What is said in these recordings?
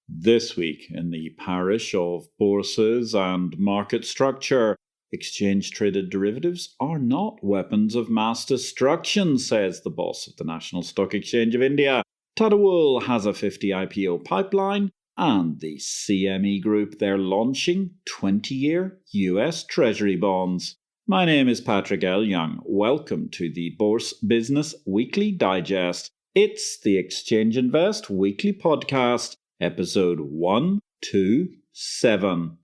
This week in the parish of bourses and market structure, exchange-traded derivatives are not weapons of mass destruction, says the boss of the National Stock Exchange of India. Tadawul has a 50 IPO pipeline, and the CME Group, they're launching 20-year US Treasury Bonds. My name is Patrick L. Young. Welcome to the Bourse Business Weekly Digest. It's the Exchange Invest Weekly Podcast, episode 127.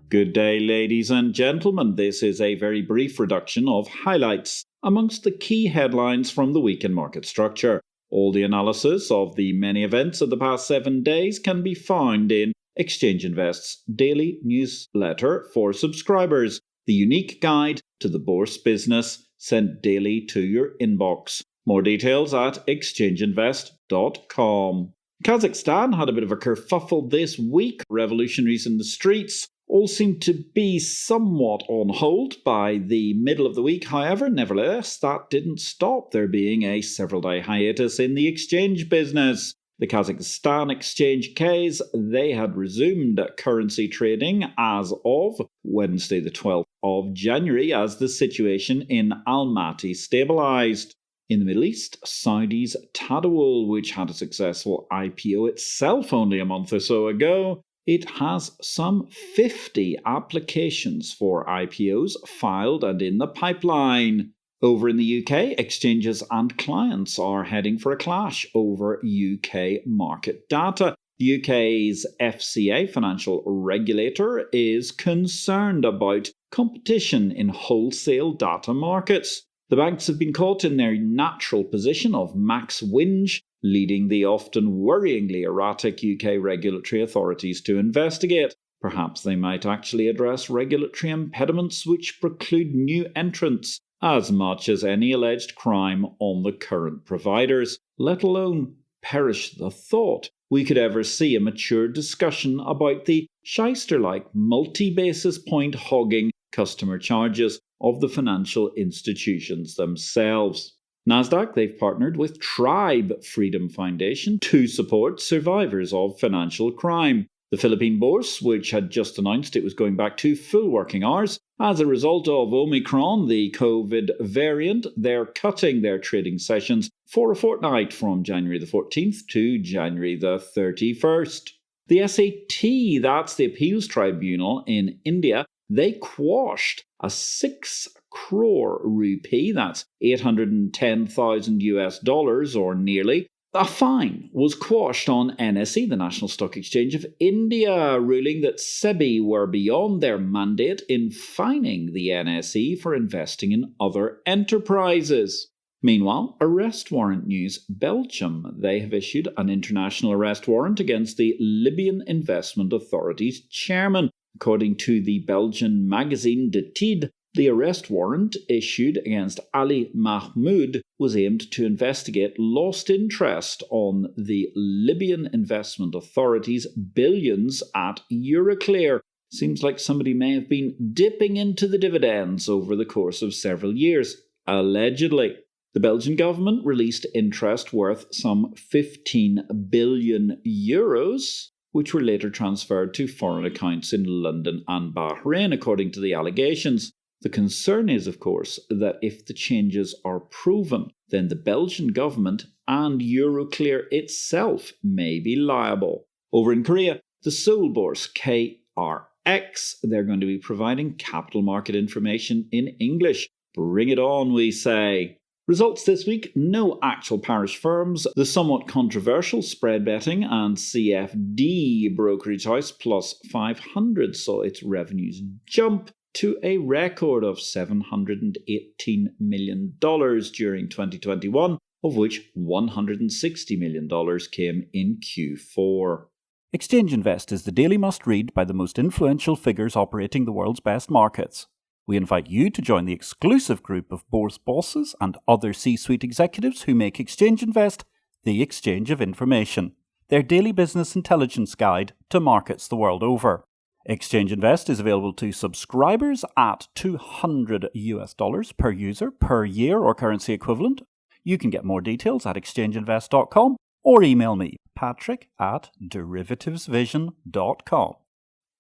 Good day, ladies and gentlemen. This is a very brief reduction of highlights amongst the key headlines from the week in market structure. All the analysis of the many events of the past 7 days can be found in Exchange Invest's daily newsletter for subscribers, the unique guide to the bourse business sent daily to your inbox. More details at exchangeinvest.com. Kazakhstan had a bit of a kerfuffle this week. Revolutionaries in the streets all seemed to be somewhat on hold by the middle of the week. However, nevertheless, that didn't stop there being a several-day hiatus in the exchange business. The Kazakhstan exchange Ks, they had resumed currency trading as of Wednesday the 12th of January as the situation in Almaty stabilized. In the Middle East, Saudi's Tadawul, which had a successful IPO itself only a month or so ago, it has some 50 applications for IPOs filed and in the pipeline. Over in the UK, exchanges and clients are heading for a clash over UK market data. The UK's FCA, financial regulator, is concerned about competition in wholesale data markets. The banks have been caught in their natural position of max whinge, leading the often worryingly erratic UK regulatory authorities to investigate. Perhaps they might actually address regulatory impediments which preclude new entrants as much as any alleged crime on the current providers, let alone, perish the thought, we could ever see a mature discussion about the shyster-like multi-basis point hogging customer charges of the financial institutions themselves. Nasdaq, they've partnered with Tribe Freedom Foundation to support survivors of financial crime. The Philippine Bourse, which had just announced it was going back to full working hours as a result of Omicron, the COVID variant, they're cutting their trading sessions for a fortnight from January the 14th to January the 31st. The SAT, that's the Appeals Tribunal in India, they quashed a 6 crore rupee, that's $810,000 or nearly. A fine was quashed on NSE, the National Stock Exchange of India, ruling that SEBI were beyond their mandate in fining the NSE for investing in other enterprises. Meanwhile, arrest warrant news. Belgium, they have issued an international arrest warrant against the Libyan Investment Authority's chairman. According to the Belgian magazine De Tid, the arrest warrant issued against Ali Mahmoud was aimed to investigate lost interest on the Libyan Investment Authority's billions at Euroclear. Seems like somebody may have been dipping into the dividends over the course of several years, allegedly. The Belgian government released interest worth some 15 billion euros, which were later transferred to foreign accounts in London and Bahrain, according to the allegations. The concern is, of course, that if the changes are proven, then the Belgian government and Euroclear itself may be liable. Over in Korea, the Seoul Bourse KRX, they're going to be providing capital market information in English. Bring it on, we say. Results this week, no actual parish firms. The somewhat controversial spread betting and CFD brokerage house Plus 500 saw its revenues jump to a record of $718 million during 2021, of which $160 million came in Q4. Exchange Invest is the daily must-read by the most influential figures operating the world's best markets. We invite you to join the exclusive group of bourse bosses and other C-suite executives who make Exchange Invest the exchange of information, their daily business intelligence guide to markets the world over. Exchange Invest is available to subscribers at $200 per user per year or currency equivalent. You can get more details at exchangeinvest.com or email me, patrick@derivativesvision.com.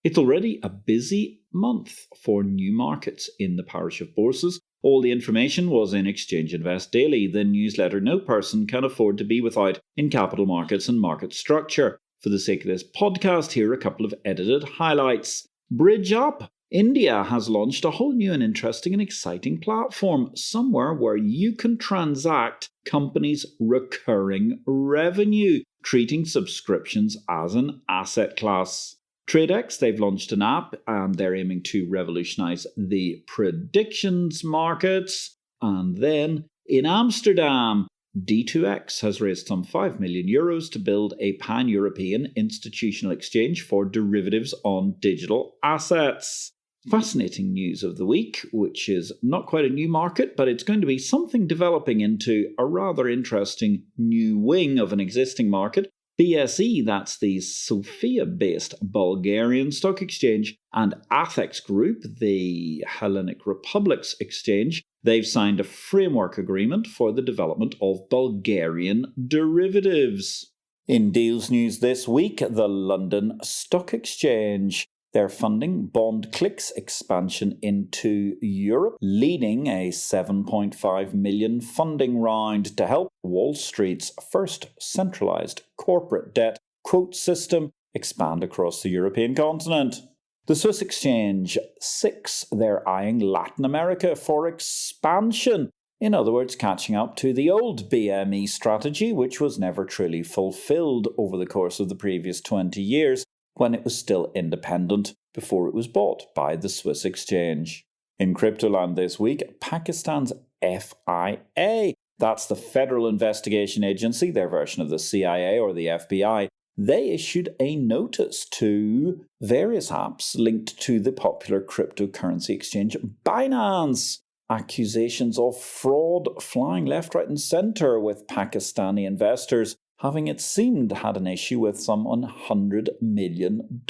It's already a busy month for new markets in the parish of bourses. All the information was in Exchange Invest Daily, the newsletter no person can afford to be without in capital markets and market structure. For the sake of this podcast, here are a couple of edited highlights. Bridge Up. India has launched a whole new and interesting and exciting platform, somewhere where you can transact companies' recurring revenue, treating subscriptions as an asset class. TradeX, they've launched an app and they're aiming to revolutionize the predictions markets. And then in Amsterdam, D2X has raised some €5 million to build a pan-European institutional exchange for derivatives on digital assets. Fascinating news of the week, which is not quite a new market, but it's going to be something developing into a rather interesting new wing of an existing market. BSE, that's the Sofia-based Bulgarian stock exchange, and Athex Group, the Hellenic Republic's exchange, they've signed a framework agreement for the development of Bulgarian derivatives. In deals news this week, the London Stock Exchange. They're funding BondClick's expansion into Europe, leading a $7.5 million funding round to help Wall Street's first centralized corporate debt quote system expand across the European continent. The Swiss exchange, SIX, they're eyeing Latin America for expansion. In other words, catching up to the old BME strategy, which was never truly fulfilled over the course of the previous 20 years, when it was still independent before it was bought by the Swiss exchange. In Cryptoland this week, Pakistan's FIA, that's the Federal Investigation Agency, their version of the CIA or the FBI, they issued a notice to various apps linked to the popular cryptocurrency exchange Binance. Accusations of fraud flying left, right and centre, with Pakistani investors having, it seemed, had an issue with some $100 million,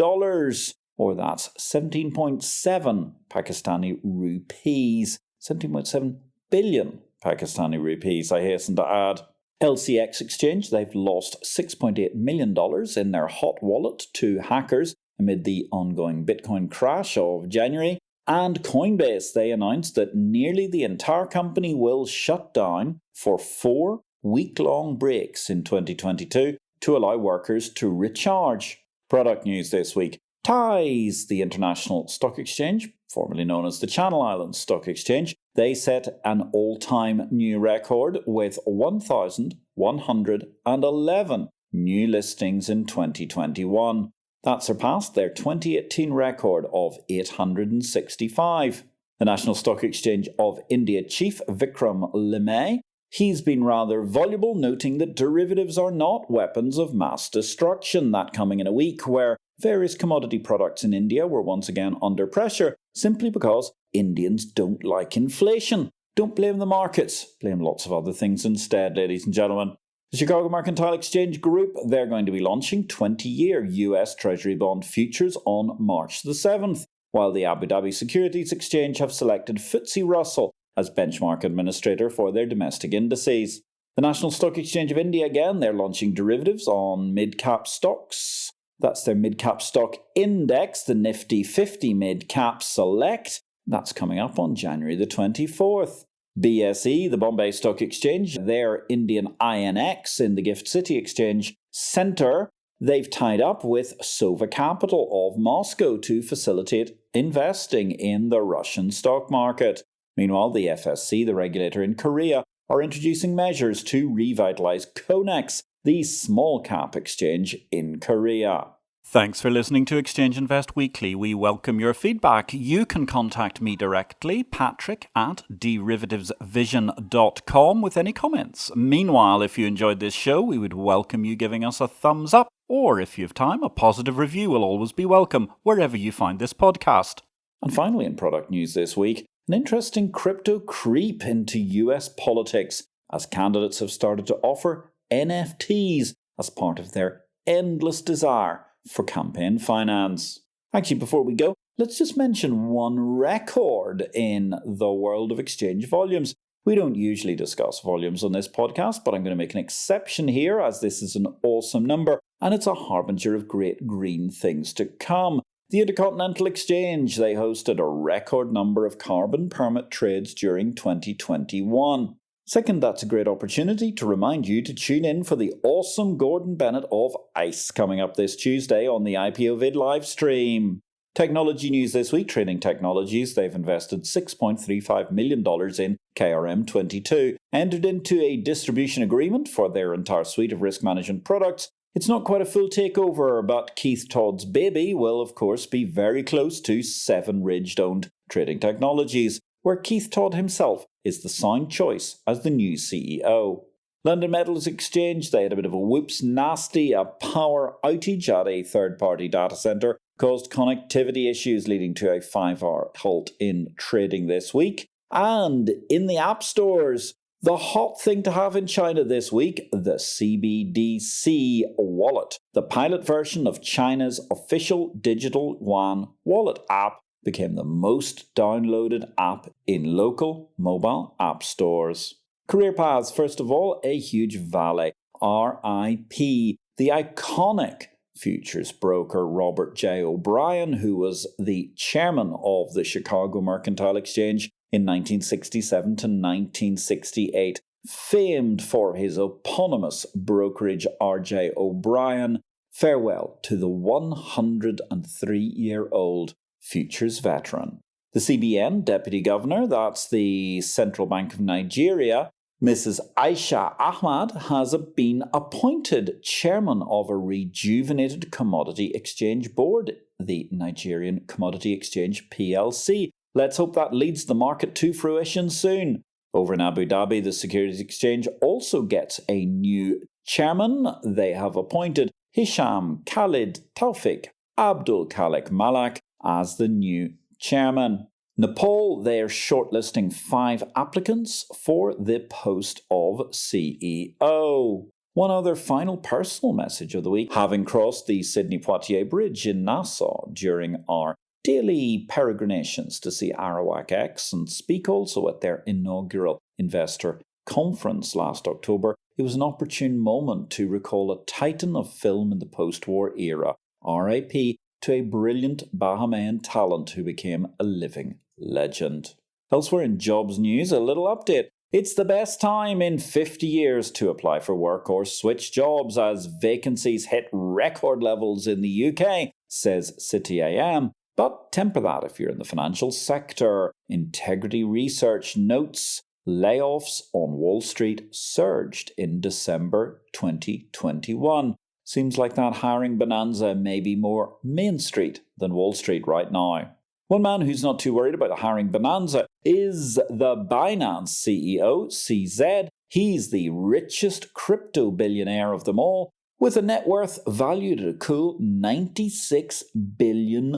or that's 17.7 Pakistani rupees, 17.7 billion Pakistani rupees, I hasten to add. LCX Exchange, they've lost $6.8 million in their hot wallet to hackers amid the ongoing Bitcoin crash of January. And Coinbase, they announced that nearly the entire company will shut down for 4 week-long breaks in 2022 to allow workers to recharge. Product news this week. TISE, the International Stock Exchange, formerly known as the Channel Islands Stock Exchange, they set an all-time new record with 1,111 new listings in 2021. That surpassed their 2018 record of 865. The National Stock Exchange of India chief Vikram Limay, he's been rather voluble, noting that derivatives are not weapons of mass destruction. That coming in a week where various commodity products in India were once again under pressure, simply because Indians don't like inflation. Don't blame the markets. Blame lots of other things instead, ladies and gentlemen. The Chicago Mercantile Exchange Group, they're going to be launching 20-year US Treasury Bond futures on March the 7th, while the Abu Dhabi Securities Exchange have selected FTSE Russell as benchmark administrator for their domestic indices. The National Stock Exchange of India, again, they're launching derivatives on mid-cap stocks. That's their mid-cap stock index, the Nifty 50 Mid-Cap Select. That's coming up on January the 24th. BSE, the Bombay Stock Exchange, their Indian INX in the Gift City Exchange Centre, they've tied up with Sova Capital of Moscow to facilitate investing in the Russian stock market. Meanwhile, the FSC, the regulator in Korea, are introducing measures to revitalise Konex, the small-cap exchange in Korea. Thanks for listening to Exchange Invest Weekly. We welcome your feedback. You can contact me directly, patrick@derivativesvision.com, with any comments. Meanwhile, if you enjoyed this show, we would welcome you giving us a thumbs up, or if you have time, a positive review will always be welcome, wherever you find this podcast. And finally, in product news this week, an interesting crypto creep into US politics as candidates have started to offer NFTs as part of their endless desire for campaign finance. Actually, before we go, let's just mention one record in the world of exchange volumes. We don't usually discuss volumes on this podcast, but I'm going to make an exception here as this is an awesome number and it's a harbinger of great green things to come. The Intercontinental Exchange, they hosted a record number of carbon permit trades during 2021. Second, that's a great opportunity to remind you to tune in for the awesome Gordon Bennett of ICE coming up this Tuesday on the IPO-VID live stream. Technology news this week, Trading Technologies, they've invested $6.35 million in KRM22, entered into a distribution agreement for their entire suite of risk management products. It's not quite a full takeover, but Keith Todd's baby will of course be very close to Seven Ridge-owned Trading Technologies, where Keith Todd himself is the sound choice as the new CEO. London Metals Exchange, they had a bit of a whoops nasty. A power outage at a third-party data centre caused connectivity issues, leading to a 5-hour halt in trading this week. And in the app stores, the hot thing to have in China this week, the CBDC wallet. The pilot version of China's official digital yuan wallet app became the most downloaded app in local mobile app stores. Career paths, first of all, a huge valley. RIP, the iconic futures broker Robert J. O'Brien, who was the chairman of the Chicago Mercantile Exchange in 1967 to 1968, famed for his eponymous brokerage R.J. O'Brien. Farewell to the 103-year-old futures veteran. The CBN Deputy Governor, that's the Central Bank of Nigeria, Mrs. Aisha Ahmad, has been appointed chairman of a rejuvenated commodity exchange board, the Nigerian Commodity Exchange PLC. Let's hope that leads the market to fruition soon. Over in Abu Dhabi, the Securities Exchange also gets a new chairman. They have appointed Hisham Khalid Taufik Abdul Khalik Malak as the new chairman. Nepal, they are shortlisting 5 applicants for the post of CEO. One other final personal message of the week, having crossed the Sydney-Poitiers Bridge in Nassau during our daily peregrinations to see Arawak X and speak also at their inaugural investor conference last October, it was an opportune moment to recall a titan of film in the post-war era, RIP, to a brilliant Bahamian talent who became a living legend. Elsewhere in jobs news, a little update. It's the best time in 50 years to apply for work or switch jobs as vacancies hit record levels in the UK, says City AM. But temper that if you're in the financial sector. Integrity Research notes layoffs on Wall Street surged in December 2021. Seems like that hiring bonanza may be more Main Street than Wall Street right now. One man who's not too worried about a hiring bonanza is the Binance CEO, CZ. He's the richest crypto billionaire of them all, with a net worth valued at a cool $96 billion,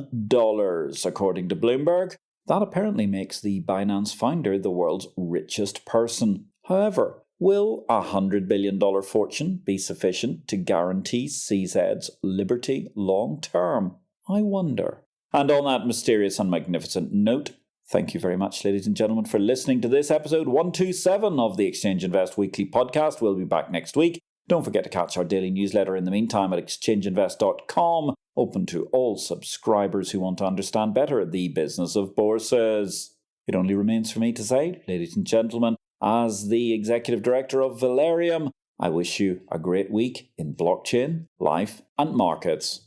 according to Bloomberg. That apparently makes the Binance founder the world's richest person. However, will a $100 billion fortune be sufficient to guarantee CZ's liberty long term? I wonder. And on that mysterious and magnificent note, thank you very much, ladies and gentlemen, for listening to this episode 127 of the Exchange Invest Weekly Podcast. We'll be back next week. Don't forget to catch our daily newsletter in the meantime at exchangeinvest.com, open to all subscribers who want to understand better the business of bourses. It only remains for me to say, ladies and gentlemen, as the Executive Director of Valerium, I wish you a great week in blockchain, life and markets.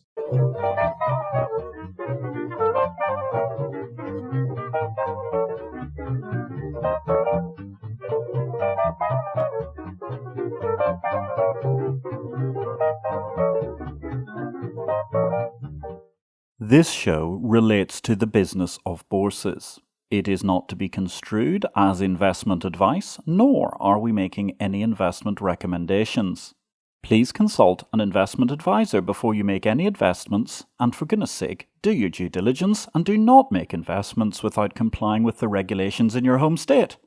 This show relates to the business of bourses. It is not to be construed as investment advice, nor are we making any investment recommendations. Please consult an investment advisor before you make any investments, and for goodness sake, do your due diligence and do not make investments without complying with the regulations in your home state.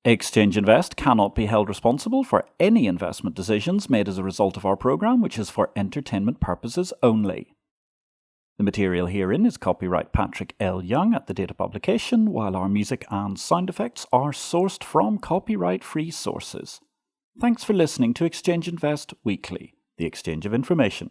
Exchange Invest cannot be held responsible for any investment decisions made as a result of our programme, which is for entertainment purposes only. The material herein is copyright Patrick L. Young at the date of publication, while our music and sound effects are sourced from copyright-free sources. Thanks for listening to Exchange Invest Weekly, the exchange of information.